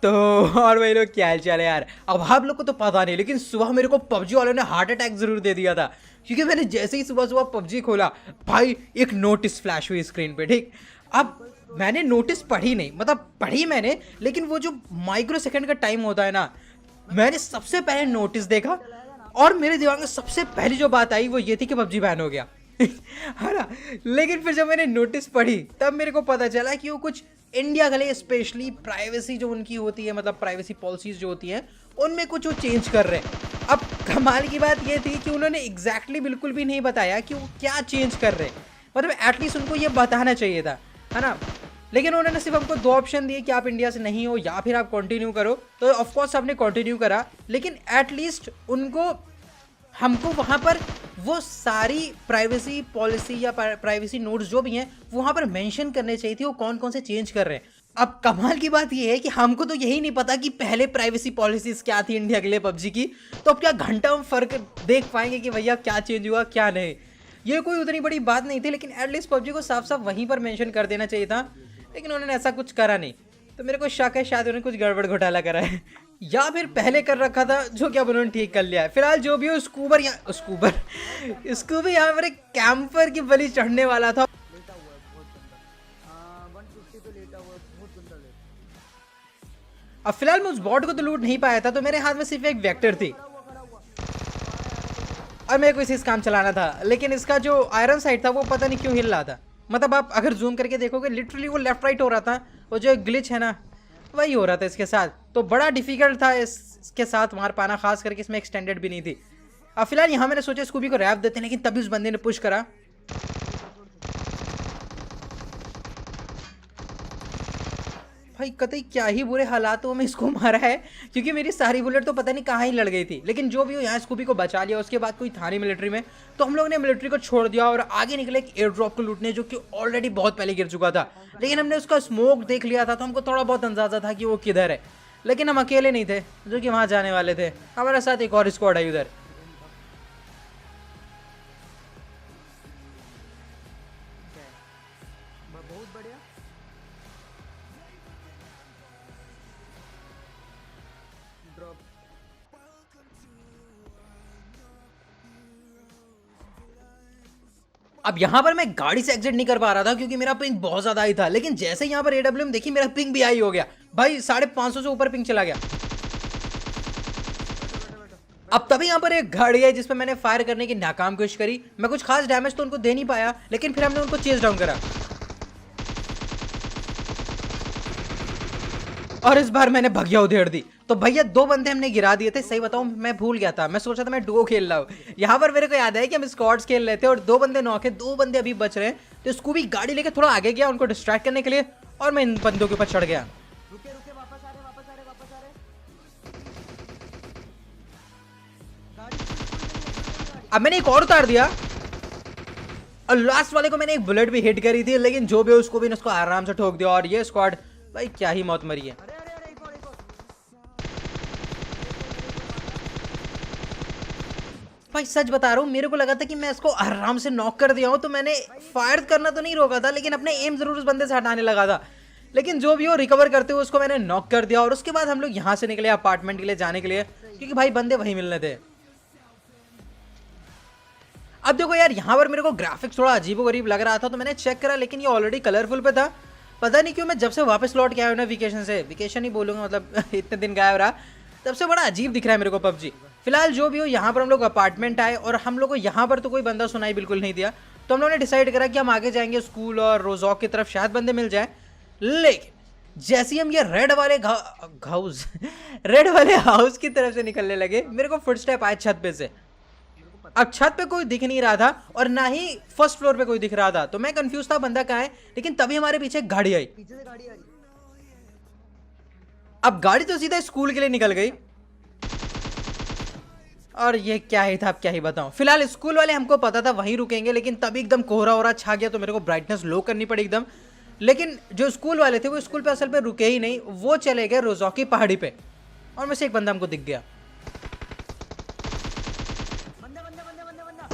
तो और भाई लोग क्या हाल चाल है यार। अब आप लोग को तो पता नहीं, लेकिन सुबह मेरे को पबजी वालों ने हार्ट अटैक जरूर दे दिया था, क्योंकि मैंने जैसे ही सुबह सुबह पबजी खोला, भाई एक नोटिस फ्लैश हुई स्क्रीन पे। ठीक, अब मैंने नोटिस पढ़ी नहीं, मतलब पढ़ी मैंने, लेकिन वो जो माइक्रो सेकंड का टाइम होता है ना, मैंने सबसे पहले नोटिस देखा और मेरे दिमाग में सबसे पहली जो बात आई वो ये थी कि पबजी बैन हो गया। है ना। लेकिन फिर जब मैंने नोटिस पढ़ी तब मेरे को पता चला कि वो कुछ इंडिया के लिए स्पेशली प्राइवेसी जो उनकी होती है, मतलब प्राइवेसी पॉलिसीज जो होती हैं, उनमें कुछ वो चेंज कर रहे हैं। अब कमाल की बात ये थी कि उन्होंने एग्जैक्टली बिल्कुल भी नहीं बताया कि वो क्या चेंज कर रहे हैं, मतलब एटलीस्ट उनको ये बताना चाहिए था, है ना। लेकिन उन्होंने सिर्फ हमको दो ऑप्शन दिए कि आप इंडिया से नहीं हो या फिर आप कंटिन्यू करो, तो ऑफकोर्स हमने कंटिन्यू करा, लेकिन एटलीस्ट उनको हमको वहाँ पर वो सारी प्राइवेसी पॉलिसी या प्राइवेसी नोट्स जो भी हैं वहाँ पर मेंशन करने चाहिए थी वो कौन कौन से चेंज कर रहे हैं। अब कमाल की बात ये है कि हमको तो यही नहीं पता कि पहले प्राइवेसी पॉलिसीज क्या थी इंडिया के लिए पबजी की, तो अब क्या घंटा हम फर्क देख पाएंगे कि भैया क्या चेंज हुआ क्या नहीं। ये कोई उतनी बड़ी बात नहीं थी, लेकिन एटलीस्ट पबजी को साफ साफ वहीं पर मेंशन कर देना चाहिए था, लेकिन उन्होंने ऐसा कुछ करा नहीं। तो मेरे को शक है शायद उन्होंने कुछ गड़बड़ घोटाला करा है या फिर पहले कर रखा था, जो क्या उन्होंने ठीक कर लिया है। फिलहाल जो भी हो, स्कूबर यहाँ स्कूबी यहाँ पर एक कैंपर की बलि चढ़ने वाला था। लेटा हुआ है बहुत गंदा। 150 पे लेटा हुआ है, बहुत गंदा लेटा। अब फिलहाल मैं उस बॉट को तो लूट नहीं पाया था, तो मेरे हाथ में सिर्फ एक वेक्टर थी और मेरे को इसी काम चलाना था, लेकिन इसका जो आयरन साइड था वो पता नहीं क्यों हिल रहा था। मतलब आप अगर जूम करके देखोगे लिटरली वो लेफ्ट राइट हो रहा था, वो जो ग्लिच है ना वही हो रहा था इसके साथ, तो बड़ा डिफिकल्ट था इसके साथ मार पाना, खास करके इसमें एक्सटेंडेड भी नहीं थी। अब फिलहाल यहाँ मैंने सोचा स्कूबी को रैप देते हैं, लेकिन तभी उस बंदे ने पुश करा। भाई कतई क्या ही बुरे हालातों में इसको मारा है, क्योंकि मेरी सारी बुलेट तो पता नहीं कहाँ ही लड़ गई थी। लेकिन जो भी हो, यहाँ स्कूबी को बचा लिया। उसके बाद कोई था नहीं मिलिट्री में, तो हम लोग ने मिलिट्री को छोड़ दिया और आगे निकले एक एयर ड्रॉप को लूटने, जो कि ऑलरेडी बहुत पहले गिर चुका था। लेकिन हमने उसका स्मोक देख लिया था, तो हमको थोड़ा बहुत अंदाजा था कि वो किधर है। लेकिन हम अकेले नहीं थे जो कि वहाँ जाने वाले थे, हमारे साथ एक और स्क्वाड है उधर। बहुत बढ़िया। ड्रॉप। अब यहाँ पर मैं गाड़ी से एग्जिट नहीं कर पा रहा था क्योंकि मेरा पिंग बहुत ज्यादा ही था, लेकिन जैसे यहाँ पर एडब्ल्यूएम देखी मेरा पिंग भी हाई हो गया भाई, 550 से ऊपर पिंग चला गया। अब तभी यहाँ पर एक गाड़ी है जिसपे मैंने फायर करने की नाकाम कोशिश करी। मैं कुछ खास डैमेज तो उनको दे नहीं पाया, लेकिन फिर हमने उनको चेज डाउन करा और इस बार मैंने भगिया उधेड़ दी। तो भैया दो बंदे हमने गिरा दिए थे। सही बताऊं मैं भूल गया था, मैं सोचा था मैं डुओ खेल रहा हूँ। यहाँ पर मेरे को याद है कि हम स्क्वाड्स खेल रहे थे और दो बंदे नॉक है, दो बंदे अभी बच रहे हैं। तो स्कूबी गाड़ी लेके थोड़ा आगे गया उनको डिस्ट्रैक्ट करने के लिए, और मैं इन बंदों के ऊपर चढ़ गया। रुके रुके, वापस आ रहे, वापस आ रहे, वापस आ रहे। गाड़ी। अब मैंने एक और उतार दिया और लास्ट वाले को मैंने एक बुलेट भी हिट करी थी, लेकिन जो भी उसको भी उसको आराम से ठोक दिया। और ये स्क्वाड भाई क्या ही मौत मरी है। अरे अरे अरे, एक और एक और। भाई सच बता रहा हूँ, मेरे को लगा था कि मैं इसको आराम से नॉक कर दिया हूँ, तो मैंने फायर करना तो नहीं रोका था, लेकिन अपने एम जरूर उस बंदे से हटाने लगा था। लेकिन जो भी हो, रिकवर करते हुए उसको मैंने नॉक कर दिया और उसके बाद हम लोग यहाँ से निकले अपार्टमेंट के लिए जाने के लिए, क्योंकि भाई बंदे वहीं मिलने थे। अब देखो यार, यहाँ पर मेरे को ग्राफिक्स थोड़ा अजीबोगरीब लग रहा था, तो मैंने चेक करा, लेकिन ये ऑलरेडी कलरफुल पे था। पता नहीं क्यों मैं जब से वापस लौट के आया हूँ ना वेकेशन से, वेकेशन ही बोलूँगा, मतलब इतने दिन गायब रहा, तब से बड़ा अजीब दिख रहा है मेरे को पबजी। फिलहाल जो भी हो, यहाँ पर हम लोग अपार्टमेंट आए और हम लोग को यहाँ पर तो कोई बंदा सुनाई बिल्कुल नहीं दिया, तो हम लोगों ने डिसाइड करा कि हम आगे जाएंगे स्कूल और रोजॉक की तरफ, शायद बंदे मिल जाए। लेकिन जैसे ही हम ये रेड वाले हाउस रेड वाले हाउस की तरफ से निकलने लगे, मेरे को फुटस्टेप आए छत पे से। अब छत पे कोई दिख नहीं रहा था और ना ही फर्स्ट फ्लोर पे कोई दिख रहा था, तो मैं कंफ्यूज था बंदा कहाँ है। लेकिन तभी हमारे पीछे एक गाड़ी आई। पीछे से गाड़ी आ रही। अब गाड़ी तो सीधा स्कूल के लिए निकल गई और ये क्या ही था, अब क्या ही बताऊं। फिलहाल स्कूल वाले हमको पता था वहीं रुकेंगे, लेकिन तभी एकदम कोहरा ओहरा छा गया, तो मेरे को ब्राइटनेस लो करनी पड़ी एकदम। लेकिन जो स्कूल वाले थे वो स्कूल पे असल पे रुके ही नहीं, वो चले गए रोजॉकी पहाड़ी पे, और में से एक बंदा हमको दिख गया। बंदा बंदा बंदा बंदा बंदा।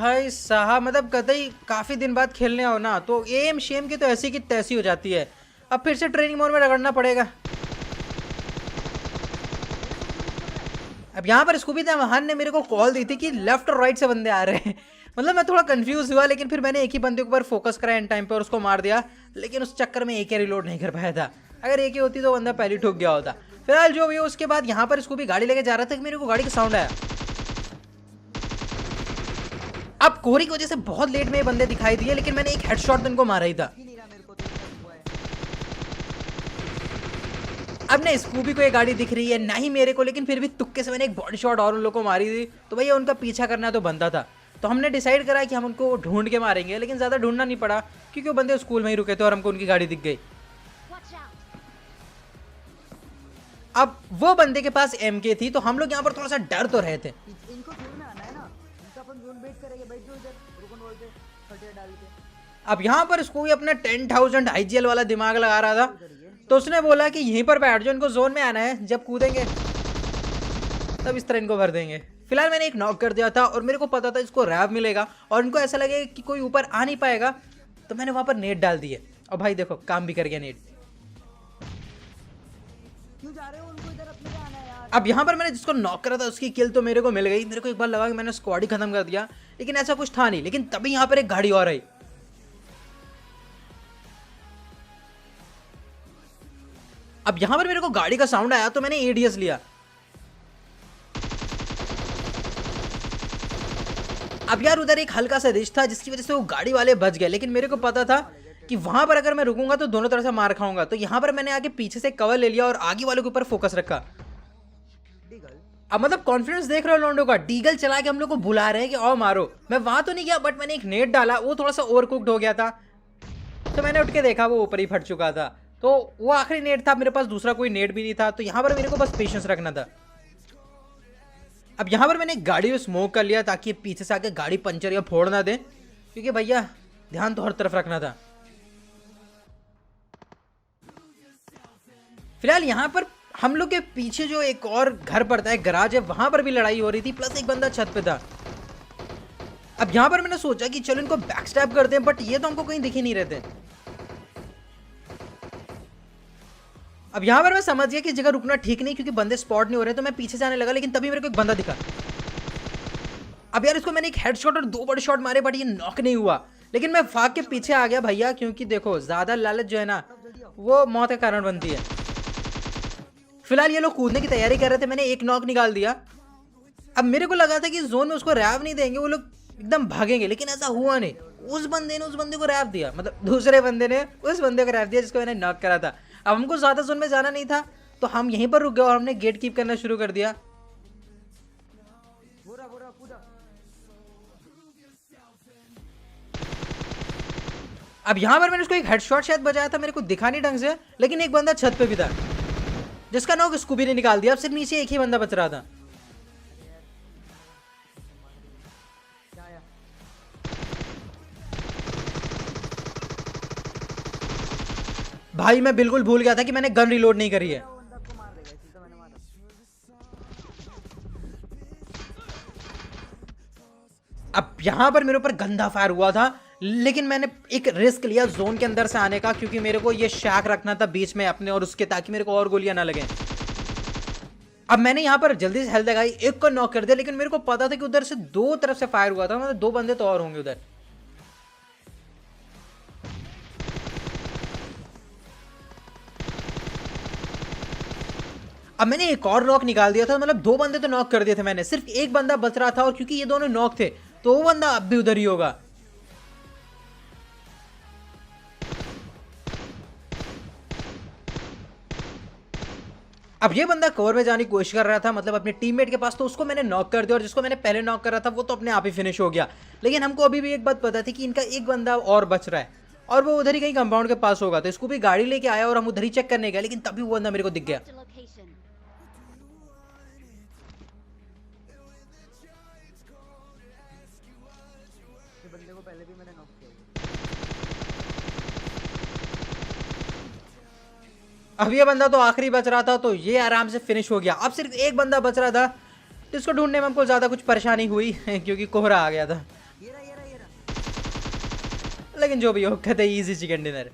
भाई साहब मतलब कतई काफ़ी दिन बाद खेलने आओ ना तो एम शेम की तो ऐसी की तैसी हो जाती है। अब फिर से ट्रेनिंग मोड में रगड़ना पड़ेगा। अब यहाँ पर स्कूबी तहवान ने मेरे को कॉल दी थी कि लेफ्ट और राइट से बंदे आ रहे हैं। मतलब मैं थोड़ा कंफ्यूज हुआ, लेकिन फिर मैंने एक ही बंदे के ऊपर फोकस करा एंड टाइम पे और उसको मार दिया। लेकिन उस चक्कर में एक ही रिलोड नहीं कर पाया था। अगर एक ही होती तो बंदा पहले ठुक गया होता। फिलहाल जो भी हो, उसके बाद यहाँ पर स्कूबी गाड़ी लेके जा रहा था कि मेरे को गाड़ी का साउंड आया। अब कोहरी की वजह से बहुत लेट में ये बंदे दिखाई दिए, लेकिन मैंने एक हेडशॉट उनको मारा ही था। नहीं रहा मेरे को तो हुआ है। अब ना स्कूबी को ये गाड़ी दिख रही है ना ही मेरे को, लेकिन फिर भी तुक्के से मैंने एक बॉडी शॉट और उन लोगों को मारी थी। तो भैया उनका पीछा करना तो बनता था। तो हमने डिसाइड करा कि हम उनको ढूंढ के मारेंगे, लेकिन ज़्यादा ढूंढना नहीं पड़ा क्योंकि वो बंदे स्कूल में ही रुके थे और हमको उनकी गाड़ी दिख गई। अब वो बंदे के पास MK थी, तो हम लोग यहाँ पर थोड़ा सा डर तो रहे थे। इनको जोन में आना है ना, इनका अपन जोन बेट करेंगे। बैठ जाओ इधर रुकन वॉल पे खटिया डाल के। अब यहाँ पर स्कूबी अपना 10,000 IGL वाला दिमाग लगा रहा था, तो उसने बोला कि यहीं पर बैठ जाओ, इनको जोन में आना है, जब कूदेंगे तब इस तरह इनको भर देंगे। फिलहाल मैंने एक नॉक कर दिया था और मेरे को पता था इसको रैप मिलेगा और इनको ऐसा लगेगा कि कोई ऊपर आ नहीं पाएगा, तो मैंने वहाँ पर नेट डाल दिए। और भाई देखो काम भी कर गया नेट। क्यों जा रहे हो? उनको इधर अपने आना है यार। अब यहाँ पर मैंने जिसको नॉक करा था उसकी किल तो मेरे को मिल गई। मेरे को एक बार लगा कि मैंने स्क्वाड ही खत्म कर दिया, लेकिन ऐसा कुछ था नहीं। लेकिन तभी यहाँ पर एक गाड़ी और आई। अब यहाँ पर मेरे को गाड़ी का साउंड आया तो मैंने ADS लिया। अब यार उधर एक हल्का सा रिश था जिसकी वजह से वो गाड़ी वाले बच गए, लेकिन मेरे को पता था कि वहां पर अगर मैं रुकूंगा तो दोनों तरफ से मार खाऊंगा। तो यहाँ पर मैंने आगे पीछे से कवर ले लिया और आगे वालों के ऊपर फोकस रखा। डीगल अब मतलब कॉन्फिडेंस देख रहे हो लोंडो का, डीगल चला के हम लोग को बुला रहे हैं कि आओ मारो। मैं वहां तो नहीं गया, बट मैंने एक नेट डाला, वो थोड़ा सा ओवर कुक्ड हो गया था। तो मैंने उठ के देखा वो ऊपर ही फट चुका था। तो वो आखिरी नेट था, मेरे पास दूसरा कोई नेट भी नहीं था। तो यहाँ पर मेरे को बस पेशेंस रखना था। अब यहाँ पर मैंने गाड़ी में स्मोक कर लिया ताकि पीछे से आके गाड़ी पंचर या फोड़ ना दे, क्योंकि भैया ध्यान तो हर तरफ रखना था। फिलहाल यहाँ पर हम लोग के पीछे जो एक और घर पड़ता है, गराज है, वहां पर भी लड़ाई हो रही थी, प्लस एक बंदा छत पे था। अब यहाँ पर मैंने सोचा कि चलो इनको बैकस्टैब करते हैं, बट ये तो हमको कहीं दिख ही नहीं रहे थे। अब यहाँ पर मैं समझ गया कि इस जगह रुकना ठीक नहीं, क्योंकि बंदे स्पॉट नहीं हो रहे। तो मैं पीछे जाने लगा, लेकिन तभी मेरे को एक बंदा दिखा। अब यार इसको मैंने एक हेडशॉट और 2 बड़े शॉट मारे, बट ये नॉक नहीं हुआ। लेकिन मैं भाग के पीछे आ गया भैया, क्योंकि देखो ज्यादा लालच जो है ना वो मौत का कारण बनती है। फिलहाल ये लोग कूदने की तैयारी कर रहे थे, मैंने एक नॉक निकाल दिया। अब मेरे को लगा था कि जोन में उसको रैव नहीं देंगे, वो लोग एकदम भागेंगे, लेकिन ऐसा हुआ नहीं। उस बंदे ने उस बंदे को रैव दिया, मतलब दूसरे बंदे ने उस बंदे को रैव दिया जिसको मैंने नॉक करा था। अब हमको ज्यादा जोन में जाना नहीं था, तो हम यहीं पर रुक गए और हमने गेट कीप करना शुरू कर दिया। बोरा बोरा कूदा। अब यहाँ पर मैंने उसको एक हेडशॉट शायद बजाया था, मेरे को दिखा नहीं ढंग से, लेकिन एक बंदा छत पे भी था जिसका नॉक स्कूबी ने निकाल दिया। अब सिर्फ नीचे एक ही बंदा बच रहा था। भाई मैं बिल्कुल भूल गया था कि मैंने गन रिलोड नहीं करी है। वो बंदा को मार देगा, इसलिए तो मैंने मारा। अब यहाँ पर मेरे ऊपर गंदा फायर हुआ था, लेकिन मैंने एक रिस्क लिया जोन के अंदर से आने का, क्योंकि मेरे को ये शैक रखना था बीच में अपने और उसके, ताकि मेरे को और गोलियां ना लगे। अब मैंने यहाँ पर जल्दी से हेल्थ लगाई, एक को नॉक कर दिया, लेकिन मेरे को पता था कि उधर से 2 तरफ से फायर हुआ था, मतलब 2 बंदे तो और होंगे उधर। अब मैंने एक और नॉक निकाल दिया था, मतलब 2 बंदे तो नॉक कर दिए थे मैंने, सिर्फ एक बंदा बच रहा था। और क्योंकि ये दोनों नॉक थे तो वो बंदा अब भी उधर ही होगा। अब ये बंदा कवर में जाने की कोशिश कर रहा था, मतलब अपने टीममेट के पास, तो उसको मैंने नॉक कर दिया। और जिसको मैंने पहले नॉक करा था वो तो अपने आप ही फिनिश हो गया। लेकिन हमको अभी भी एक बात पता थी कि इनका एक बंदा और बच रहा है और वो उधर ही कहीं कंपाउंड के पास होगा। तो इसको भी गाड़ी लेके आया और हम उधर ही चेक करने गए, लेकिन तभी वो बंदा मेरे को दिख गया। ये बंदे को पहले भी मैंने नॉक किया। अब ये बंदा तो आखिरी बच रहा था, तो ये आराम से फिनिश हो गया। अब सिर्फ एक बंदा बच रहा था, तो इसको ढूंढने में हमको ज्यादा कुछ परेशानी हुई क्योंकि कोहरा आ गया था। ये रहा लेकिन जो भी हो कहते इजी चिकन डिनर।